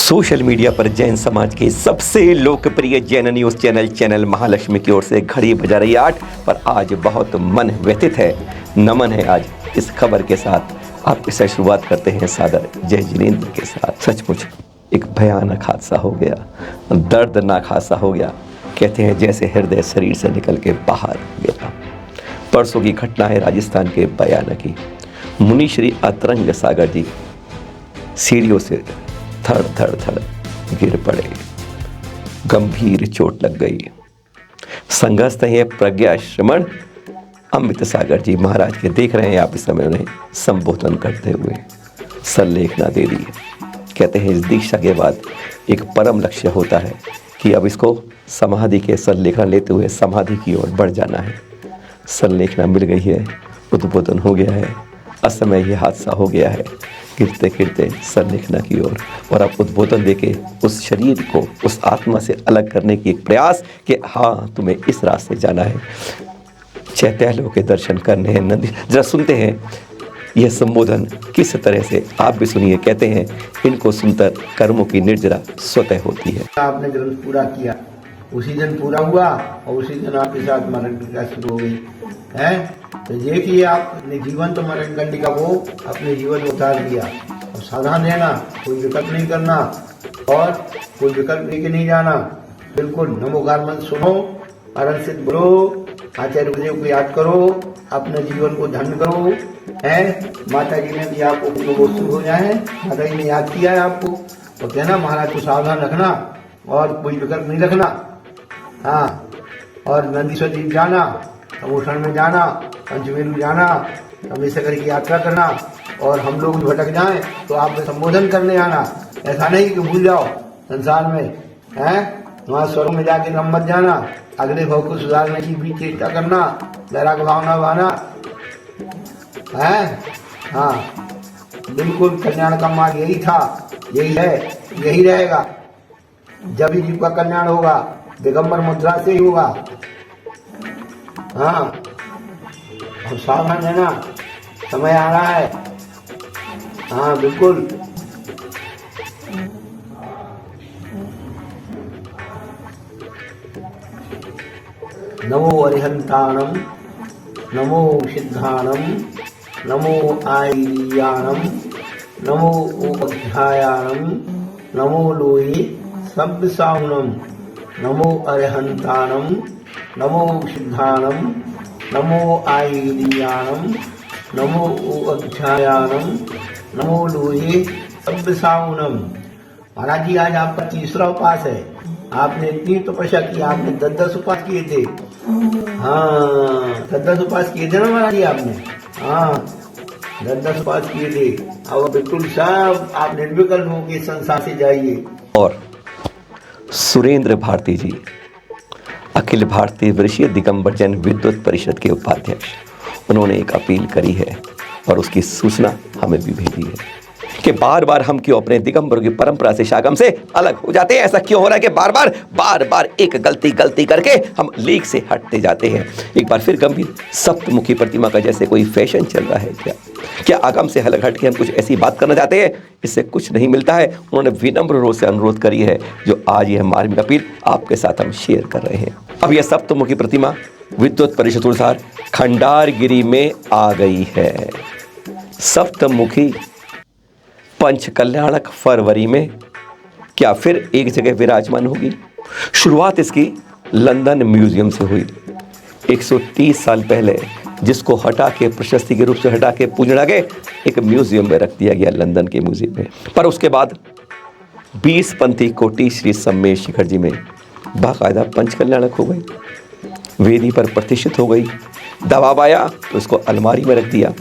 Social media पर जैन समाज के सबसे लोकप्रिय जैन न्यूज़ चैनल महालक्ष्मी की ओर से घड़ी बजा रही 8 पर आज बहुत मन व्यथित है। नमन है आज इस खबर के साथ। आप इसे शुरुआत करते हैं सादर जय जिनेंद्र के साथ। सचमुच एक भयानक हादसा हो गया, दर्दनाक हादसा हो गया। कहते हैं जैसे हृदय शरीर से निकल के बाहर गया। परसों की घटना है राजस्थान के बयाना की। मुनि श्री अतरंग सागर जी सीढ़ियों से थड़ थड़ थड़ गिर पड़े, गंभीर चोट लग गई। संघस्थ है प्रज्ञा श्रमण अमृत सागर जी महाराज के। देख रहे हैं आप इस समय उन्हें संबोधन करते हुए संलेखना दे दी। कहते हैं इस दीक्षा के बाद एक परम लक्ष्य होता है कि अब इसको समाधि के संलेखना लेते हुए समाधि की ओर बढ़ जाना है। संलेखना मिल गई है, उद्बोधन हो गया है, असमय ये हादसा हो गया है, गिरते गिरते संलेखना की ओर और अब उद्बोधन देके उस शरीर को उस आत्मा से अलग करने की एक प्रयास कि हाँ तुम्हें इस रास्ते जाना है, चैत्यालों के दर्शन करने हैं। नंदी जरा सुनते हैं यह संबोधन किस तरह से, आप भी सुनिए। कहते हैं इनको सुनकर कर्मों की निर्जरा स्वतः होती है। आपने ग्रंथ पूरा किया, उसी दिन पूरा हुआ और उसी दिन आपके साथ मरण गंडिका शुरू हो गई है। तो देखिए आप अपने जीवन तो मरण गंडिका वो अपने जीवन में उतार दिया। और सावधान रहना, कोई विकल्प नहीं करना और कोई विकल्प लेके नहीं जाना। बिल्कुल नमोकार मंत्र सुनो, अरन सिद्ध बोलो, आचार्य गुरुदेव को याद करो, अपने जीवन को धन्य करो। है माता जी ने भी आपको शुरू हो जाए, माता जी ने याद किया है आपको। तो कहना महाराज को सावधान रखना और कोई विकल्प नहीं रखना। हाँ, और नंदीश्वर जी जाना, अमोषण में जाना, पंचमेरु जाना, रामेश्वर की यात्रा करना। और हम लोग भटक जाएं तो आप संबोधन करने आना। ऐसा नहीं कि भूल जाओ संसार में है, वहाँ स्वर्ग में जाके नम मत जाना। अगले भाव को सुधारने की भी चेष्टा करना, वैराग्य भावना बहाना है। हाँ बिल्कुल, कल्याण का मार्ग यही था, यही है, यही रहेगा। जब ही जीव का कल्याण होगा दिगंबर मुद्रा से ही होगा। हाँ, अब सावधान रहना, समय आ रहा है। हाँ बिल्कुल। नमो अरिहंताणम, नमो सिद्धाणम, नमो आईयाणम, नमो उपाध्यायाणम, नमो लोहे सब साउनम, नमो अरिहंताणम, नमो सिद्धाणम, नमो आईयाणम, नमो उपाध्यायाणम, नमो लोहे सब साउनम। महाराज जी आज आपका तीसरा उपास है। आपने इतनी तपस्या की, आपने 10 उपास किए थे। हाँ 10 उपास किए थे ना महाराज जी आपने। हाँ 10 उपास किए थे। अब बिल्कुल सब आप निर्विकल्प होकर संसार से जाइए। और सुरेंद्र भारती जी अखिल भारतीय वृषीय दिगंबर जैन विद्वत परिषद के उपाध्यक्ष, उन्होंने एक अपील करी है और उसकी सूचना हमें भी भेजी है कि बार बार हम क्यों अपने दिगंबरों की परंपरा से शागम से अलग हो जाते हैं। ऐसा क्यों हो रहा है कि बार बार एक गलती करके हम लीक से हटते जाते हैं। एक बार फिर गंभीर सप्तमुखी प्रतिमा का जैसे कोई फैशन चल रहा है क्या आगम से अलग हट के हम कुछ ऐसी बात करना चाहते हैं, इससे कुछ नहीं मिलता है। उन्होंने विनम्र रूप से अनुरोध करी है, जो आज यह मार्मिक अपील आपके साथ हम शेयर कर रहे हैं। अब यह सप्तमुखी प्रतिमा विद्वत परिषद अनुसार खंडारगिरी में आ गई है। सप्तमुखी पंच कल्याणक फरवरी में क्या फिर एक जगह विराजमान होगी। शुरुआत इसकी लंदन म्यूजियम से हुई। 130 साल पहले जिसको हटा के प्रशस्ति के रूप से हटा के पूजना के एक म्यूजियम में रख दिया गया, लंदन के म्यूजियम में। पर उसके बाद 20 पंथी कोटि श्री सम्मेश शिखर जी में बाकायदा पंच कल्याणक हो गई, वेदी पर प्रतिष्ठित हो गई। दबाव आया तो इसको अलमारी में रख दिया।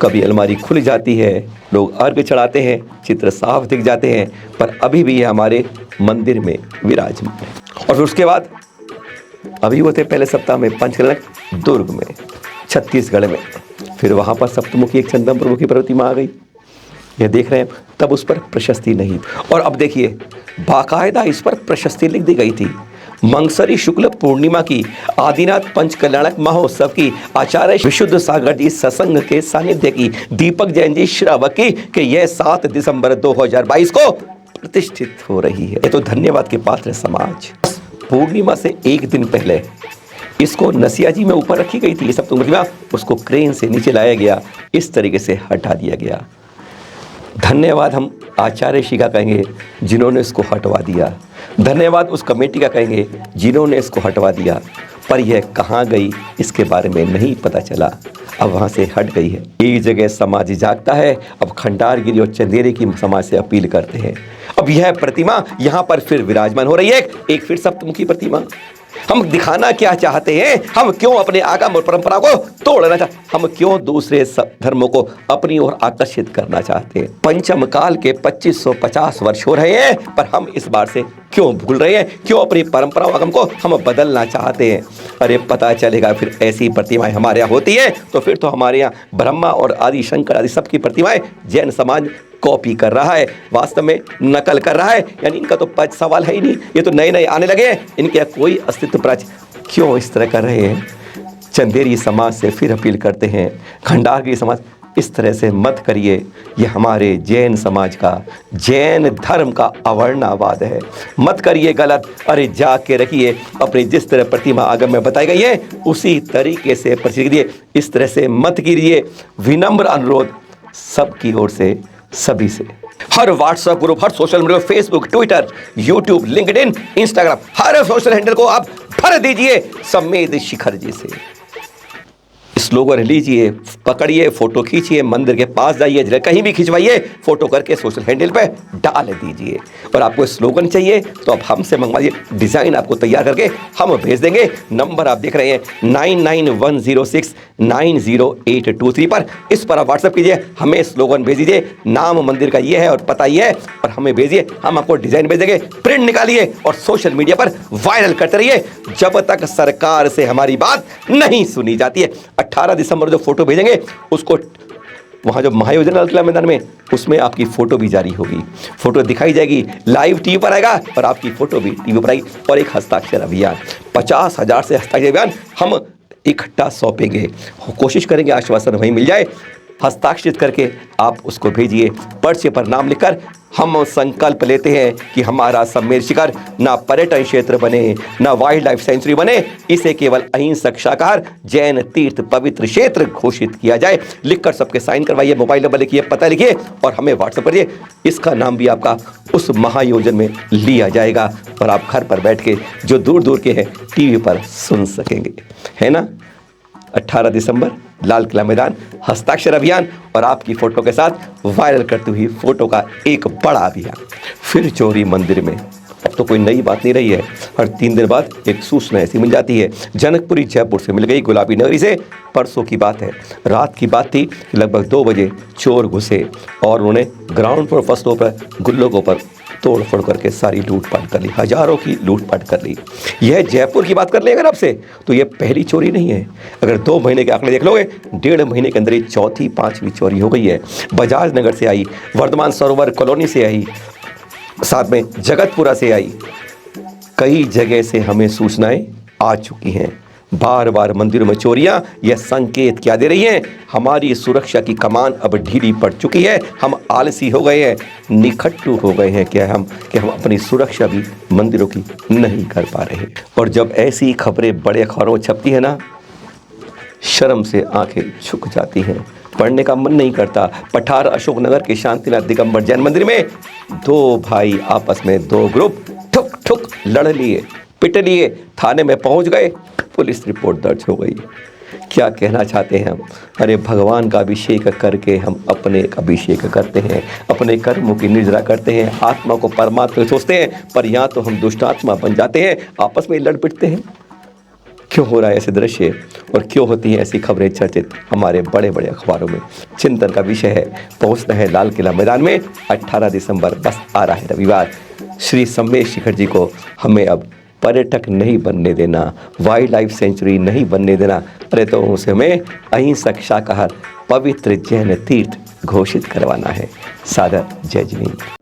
कभी अलमारी खुल जाती है, लोग अर्घ चढ़ाते हैं, चित्र साफ दिख जाते हैं, पर अभी भी ये हमारे मंदिर में विराजमान है। और फिर उसके बाद अभी होते पहले सप्ताह में पंचकल्याणक दुर्ग में, छत्तीसगढ़ में, फिर वहाँ पर सप्तमुखी एक चंदन प्रभु की प्रतिमा आ गई। ये देख रहे हैं, तब उस पर प्रशस्ति नहीं। और अब देखिए बाकायदा इस पर प्रशस्ति लिख दी गई थी। मंगसरी शुक्ल पूर्णिमा की आदिनाथ पंच कल्याणक महोत्सव की आचार्य विशुद्ध सागर जी सत्संग के सानिध्य की दीपक जैन जी श्रावक की कि यह 7 दिसंबर 2022 को प्रतिष्ठित हो रही है। ये तो धन्यवाद के पात्र है समाज। पूर्णिमा से एक दिन पहले इसको नसिया जी में ऊपर रखी गई थी, ये सब प्रतिमा उसको क्रेन से नीचे लाया गया, इस तरीके से हटा दिया गया। धन्यवाद हम आचार्य श्री का कहेंगे जिन्होंने इसको हटवा दिया, धन्यवाद उस कमेटी का कहेंगे जिन्होंने इसको हटवा दिया, पर यह कहाँ गई इसके बारे में नहीं पता चला, अब वहाँ से हट गई है। एक जगह समाज जागता है, अब खंडारगिरी और चंदेरी की समाज से अपील करते हैं। अब यह प्रतिमा यहाँ पर फिर विराजमान हो रही है, एक फिर सप्तमुखी प्रतिमा। हम दिखाना क्या चाहते हैं? हम क्यों अपने आगम और परंपरा को तोड़ना चाहते हैं? हम क्यों दूसरे धर्मों को अपनी ओर आकर्षित करना चाहते हैं? पंचम काल के 2550 वर्ष हो रहे हैं, पर हम इस बार से क्यों भूल रहे हैं? क्यों अपनी परंपरा आगम को हम बदलना चाहते हैं? अरे पता चलेगा फिर ऐसी प्रतिमाएं हमारे यहाँ होती है तो फिर तो हमारे यहाँ ब्रह्मा और आदि शंकर आदि सबकी प्रतिमाएं जैन समाज कॉपी कर रहा है, वास्तव में नकल कर रहा है। यानी इनका तो सवाल है ही नहीं, ये तो नए नए आने लगे हैं, इनके कोई अस्तित्व प्राच क्यों इस तरह कर रहे हैं? चंदेरी समाज से फिर अपील करते हैं, खंडारगिरी समाज, इस तरह से मत करिए। ये हमारे जैन समाज का, जैन धर्म का अवर्णवाद है, मत करिए गलत। अरे जाग के रखिए, अपनी जिस तरह प्रतिमा आगम में बताई गई है उसी तरीके से प्रतिक्रिया, इस तरह से मत कीजिए। विनम्र अनुरोध सबकी ओर से, सभी से। हर व्हाट्सएप ग्रुप, हर social media, Facebook, Twitter, YouTube, LinkedIn, Instagram, हर सोशल हैंडल को आप भर दीजिए सम्मेद शिखर जी से। स्लोगन लीजिए, पकड़िए, फोटो खींचिए, मंदिर के पास जाइए, कहीं भी खिंचवाइए, फोटो करके सोशल हैंडल पे डाल दीजिए। और आपको स्लोगन चाहिए तो आप हमसे मंगवाइए, डिज़ाइन आपको तैयार करके हम भेज देंगे। नंबर आप देख रहे हैं 9910690823 पर, इस पर आप व्हाट्सएप कीजिए, हमें स्लोगन भेज दीजिए, नाम मंदिर का ये है और पता ये है, और हमें भेजिए, हम आपको डिज़ाइन भेज देंगे। प्रिंट निकालिए और सोशल मीडिया पर वायरल करते रहिए जब तक सरकार से हमारी बात नहीं सुनी जाती है। 18 दिसंबर जो फोटो भेजेंगे उसको वहाँ जो महायोजन लाल किला मैदान में, उसमें आपकी फ़ोटो भी जारी होगी, फ़ोटो दिखाई जाएगी, लाइव टीवी पर आएगा और आपकी फ़ोटो भी टीवी पर आएगी। और एक हस्ताक्षर अभियान, 50,000 से हस्ताक्षर अभियान हम इकट्ठा सौंपेंगे, कोशिश करेंगे आश्वासन वहीं मिल जाए। हस्ताक्षरित करके आप उसको भेजिए, पर्चे पर नाम लिखकर हम संकल्प लेते हैं कि हमारा सम्मेद शिखर ना पर्यटन क्षेत्र बने, ना वाइल्ड लाइफ सेंचुरी बने, इसे केवल अहिंसक शाकाहार जैन तीर्थ पवित्र क्षेत्र घोषित किया जाए। लिखकर सबके साइन करवाइए, मोबाइल नंबर लिखिए, पता लिखिए और हमें व्हाट्सएप करिए। इसका नाम भी आपका उस महायोजन में लिया जाएगा और आप घर पर बैठ के जो दूर दूर के हैं टीवी पर सुन सकेंगे, है ना। 18 दिसंबर लाल किला मैदान, हस्ताक्षर अभियान और आपकी फ़ोटो के साथ वायरल करती हुई फ़ोटो का एक बड़ा अभियान। फिर चोरी मंदिर में, अब तो कोई नई बात नहीं रही है, हर 3 दिन बाद एक सूचना ऐसी मिल जाती है। जनकपुरी जयपुर से मिल गई, गुलाबी नगरी से परसों की बात है, रात की बात थी, लगभग 2 बजे चोर घुसे और उन्होंने ग्राउंड फ्लोर फर्स्ट फ्लोर पर गुल्लकों पर तोड़ फोड़ करके सारी लूटपाट कर ली, हजारों की लूटपाट कर ली। यह जयपुर की बात कर ले अगर आपसे, तो यह पहली चोरी नहीं है। अगर 2 महीने के आंकड़े देख लोगे, 1.5 महीने के अंदर ये चौथी 5वीं चोरी हो गई है। बजाज नगर से आई, वर्धमान सरोवर कॉलोनी से आई, साथ में जगतपुरा से आई, कई जगह से हमें सूचनाएं आ चुकी हैं। बार बार मंदिरों में चोरियां, यह संकेत क्या दे रही हैं? हमारी सुरक्षा की कमान अब ढीली पड़ चुकी है, हम आलसी हो गए हैं, निखट्टू हो गए हैं कि हम अपनी सुरक्षा भी मंदिरों की नहीं कर पा रहे। और जब ऐसी खबरें बड़े अखबारों में छपती है ना, शर्म से आंखें झुक जाती हैं, पढ़ने का मन नहीं करता। पठार अशोकनगर के शांतिनाथ दिगंबर जैन मंदिर में 2 भाई आपस में 2 ग्रुप ठुक ठुक लड़ लिए, पिट लिए, थाने में पहुंच गए, पुलिस रिपोर्ट दर्ज हो गई। क्या कहना चाहते हैं हम? अरे भगवान का अभिषेक करके हम अपने अभिषेक करते हैं, अपने कर्मों की निर्जरा करते हैं, आत्मा को परमात्मा सोचते हैं, पर यहाँ तो हम दुष्ट आत्मा बन जाते हैं, आपस में लड़ पिटते हैं। क्यों हो रहा है ऐसे दृश्य और क्यों होती हैं ऐसी खबरें चर्चित हमारे बड़े बड़े अखबारों में? चिंतन का विषय है। पहुँचना है लाल किला मैदान में 18 दिसंबर, बस आ रहा है रविवार। श्री सम्मेद शिखर जी को हमें अब पर्यटक नहीं बनने देना, वाइल्ड लाइफ सेंचुरी नहीं बनने देना, अरे तो उसे हमें अहिंसक शाकाहार पवित्र जैन तीर्थ घोषित करवाना है। सादर जय जिनेंद्र।